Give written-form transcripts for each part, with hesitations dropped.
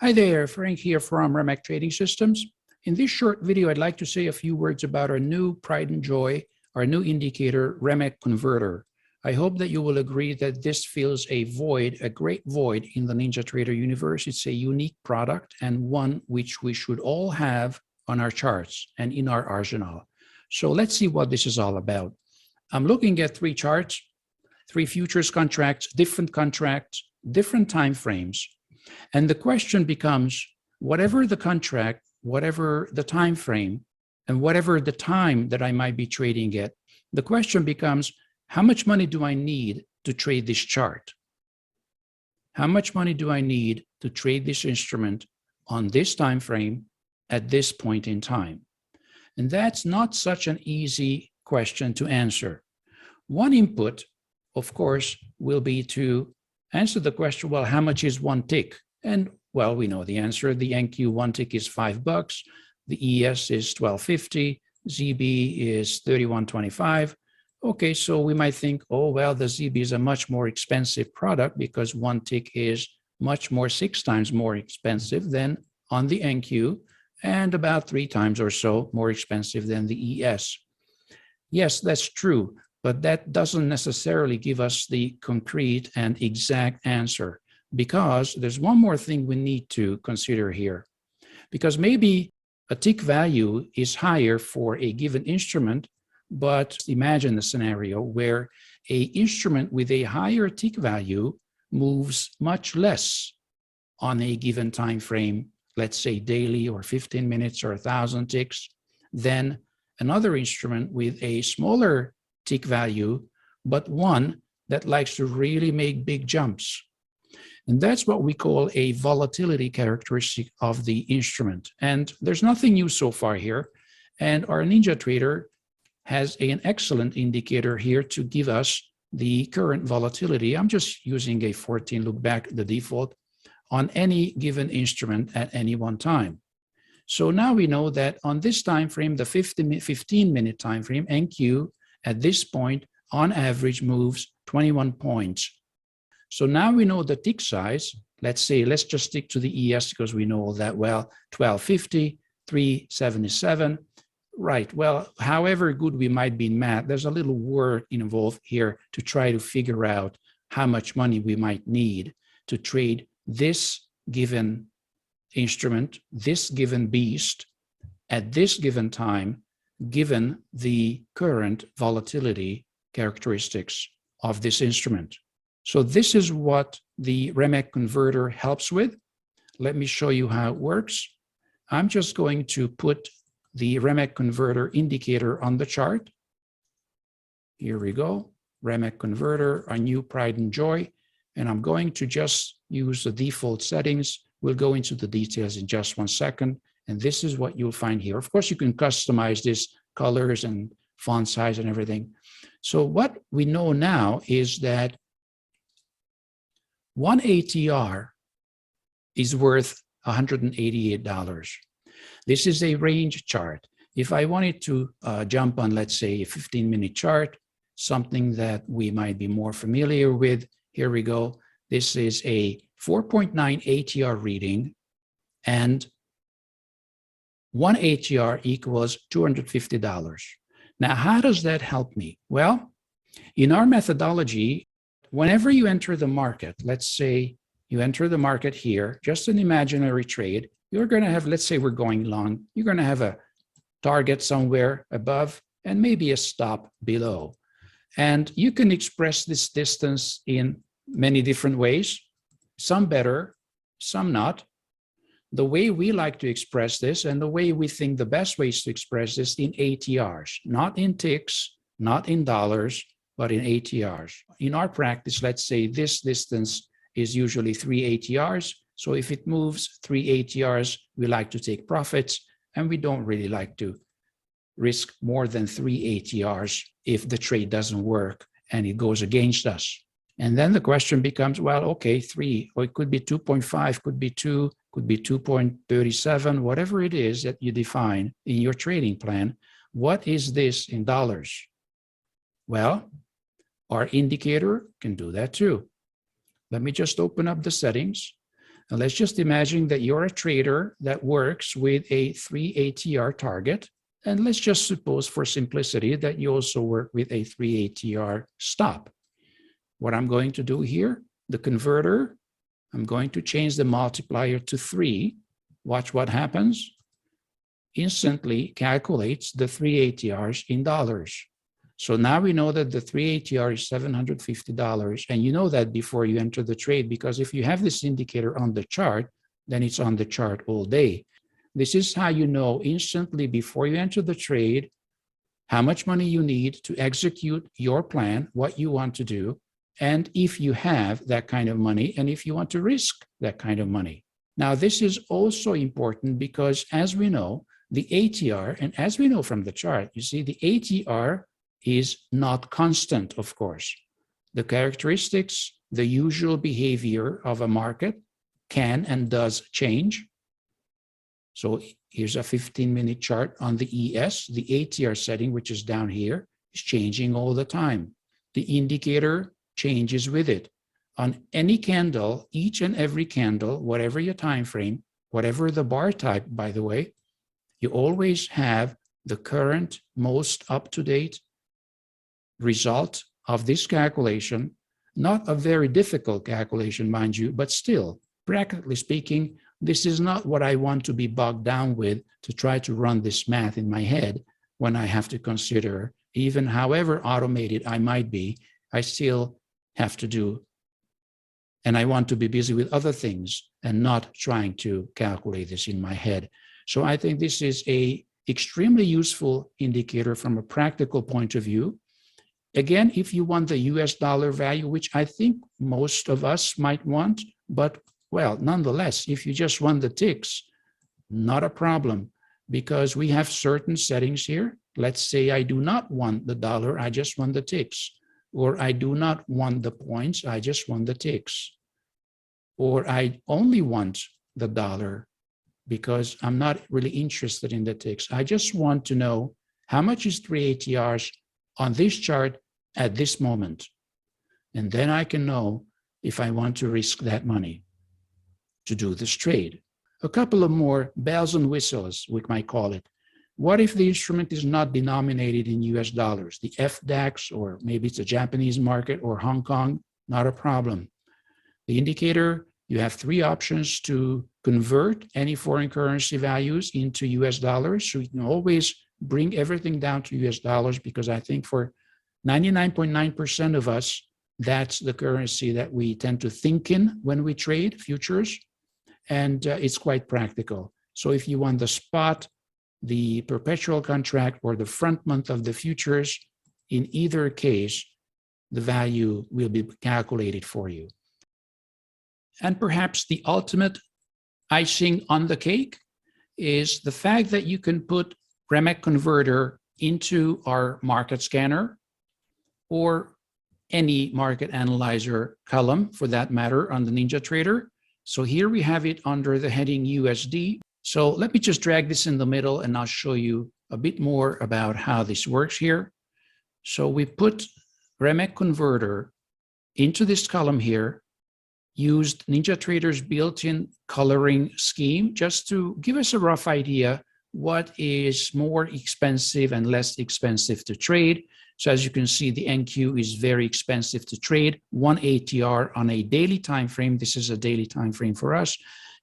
Hi there, Frank here from Remek Trading Systems. In this short video, I'd like to say a few words about our new pride and joy, our new indicator, Remek Converter. I hope that you will agree that this fills a void, a great void in the NinjaTrader universe. It's a unique product and one which we should all have on our charts and in our arsenal. So let's see what this is all about. I'm looking at three charts, three futures contracts, different time frames. And the question becomes, whatever the contract, whatever the time frame, and whatever the time that I might be trading it, the question becomes, how much money do I need to trade this chart? How much money do I need to trade this instrument on this time frame at this point in time? And that's not such an easy question to answer. One input, of course, will be to answer the question, well, how much is one tick? And well, we know the answer. The NQ one tick is $5. The ES is $12.50. ZB is $31.25. Okay, so we might think, oh, well, the ZB is a much more expensive product because one tick is much more, 6 times more expensive than on the NQ and about 3 times or so more expensive than the ES. Yes, that's true, but that doesn't necessarily give us the concrete and exact answer, because there's one more thing we need to consider here. Because maybe a tick value is higher for a given instrument, but imagine a scenario where an instrument with a higher tick value moves much less on a given time frame, let's say daily or 15 minutes or 1,000 ticks, than another instrument with a smaller tick value, but one that likes to really make big jumps. And that's what we call a volatility characteristic of the instrument. And there's nothing new so far here. And our NinjaTrader has an excellent indicator here to give us the current volatility. I'm just using a 14 look back, the default, on any given instrument at any one time. So now we know that on this time frame, the 15-minute time frame, NQ at this point on average moves 21 points. So now we know the tick size. Let's just stick to the ES because we know that well, 1250, 377. Right, well, however good we might be in math, there's a little work involved here to try to figure out how much money we might need to trade this given instrument, this given beast, at this given time, given the current volatility characteristics of this instrument. So this is what the Remek converter helps with. Let me show you how it works. I'm just going to put the Remek converter indicator on the chart. Here we go, Remek converter, our new pride and joy. And I'm going to just use the default settings. We'll go into the details in just 1 second. And this is what you'll find here. Of course, you can customize this colors and font size and everything. So what we know now is that one ATR is worth $188. This is a range chart. If I wanted to jump on, let's say, a 15-minute chart, something that we might be more familiar with, here we go. This is a 4.9 ATR reading, and 1 ATR equals $250. Now, how does that help me? Well, in our methodology, whenever you enter the market, let's say you enter the market here, just an imaginary trade, you're going to have, let's say we're going long, you're going to have a target somewhere above and maybe a stop below. And you can express this distance in many different ways, some better, some not. The way we like to express this and the way we think the best ways to express this in ATRs, not in ticks, not in dollars, but in ATRs. In our practice, let's say this distance is usually 3 ATRs. So if it moves 3 ATRs, we like to take profits, and we don't really like to risk more than 3 ATRs if the trade doesn't work and it goes against us. And then the question becomes, well, okay, 3, or it could be 2.5, could be 2, could be 2.37, whatever it is that you define in your trading plan. What is this in dollars? Well, our indicator can do that too. Let me just open up the settings. Now let's just imagine that you're a trader that works with a 3 ATR target. And let's just suppose for simplicity that you also work with a 3 ATR stop. What I'm going to do here, the converter, I'm going to change the multiplier to 3. Watch what happens. Instantly calculates the 3 ATRs in dollars. So now we know that the 3 ATR is $750, and you know that before you enter the trade, because if you have this indicator on the chart, then it's on the chart all day. This is how you know instantly before you enter the trade how much money you need to execute your plan, what you want to do, and if you have that kind of money, and if you want to risk that kind of money. Now, this is also important because, as we know, the ATR, and as we know from the chart, you see the ATR is not constant, of course. The characteristics, the usual behavior of a market can and does change. So here's a 15-minute chart on the ES. The ATR setting, which is down here, is changing all the time. The indicator changes with it. On any candle, each and every candle, whatever your time frame, whatever the bar type, by the way, you always have the current, most up-to-date result of this calculation. Not a very difficult calculation, mind you, but still, practically speaking, this is not what I want to be bogged down with to try to run this math in my head when I have to consider, even however automated I might be, I still have to do, and I want to be busy with other things and not trying to calculate this in my head. So I think this is an extremely useful indicator from a practical point of view. Again, if you want the US dollar value, which I think most of us might want, but well, nonetheless, if you just want the ticks, not a problem, because we have certain settings here. Let's say I do not want the dollar, I just want the ticks. Or I do not want the points, I just want the ticks. Or I only want the dollar because I'm not really interested in the ticks. I just want to know how much is 3 ATRs on this chart at this moment. And then I can know if I want to risk that money to do this trade. A couple of more bells and whistles, we might call it. What if the instrument is not denominated in US dollars? The FDAX, or maybe it's a Japanese market or Hong Kong, not a problem. The indicator, you have 3 options to convert any foreign currency values into US dollars. So you can always bring everything down to US dollars, because I think for 99.9% of us, that's the currency that we tend to think in when we trade futures. And it's quite practical. So if you want the spot, the perpetual contract, or the front month of the futures, in either case, the value will be calculated for you. And perhaps the ultimate icing on the cake is the fact that you can put Remek converter into our market scanner or any market analyzer column, for that matter, on the NinjaTrader. So here we have it under the heading USD. So let me just drag this in the middle and I'll show you a bit more about how this works here. So we put Remek converter into this column here, used NinjaTrader's built-in coloring scheme just to give us a rough idea what is more expensive and less expensive to trade. So as you can see, the NQ is very expensive to trade. 1 ATR on a daily time frame, this is a daily time frame for us,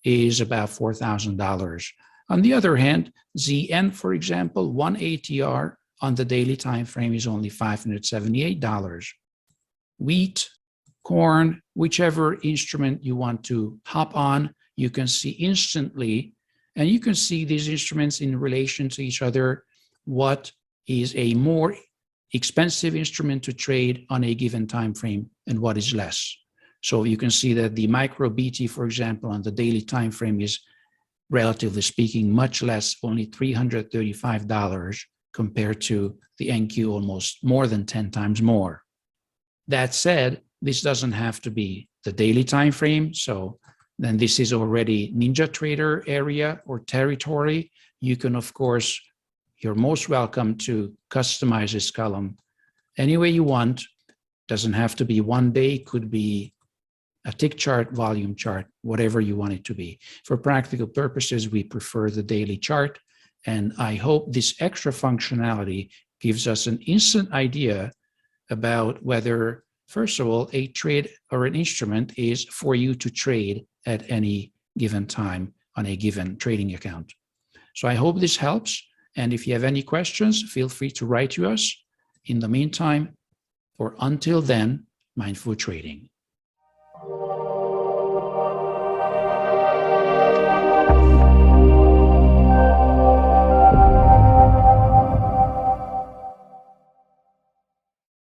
is about $4,000. On the other hand, ZN, for example, 1 ATR on the daily time frame is only $578. Wheat, corn, whichever instrument you want to hop on, you can see instantly, and you can see these instruments in relation to each other, what is a more expensive instrument to trade on a given time frame and what is less. So you can see that the micro BT, for example, on the daily time frame is, relatively speaking, much less, only $335 compared to the NQ, almost more than 10 times more. That said, this doesn't have to be the daily time frame. So then this is already NinjaTrader area or territory. You can, of course, you're most welcome to customize this column any way you want. Doesn't have to be one day, could be a tick chart, volume chart, whatever you want it to be. For practical purposes, we prefer the daily chart. And I hope this extra functionality gives us an instant idea about whether, first of all, a trade or an instrument is for you to trade at any given time on a given trading account. So I hope this helps. And if you have any questions, feel free to write to us. In the meantime, or until then, mindful trading.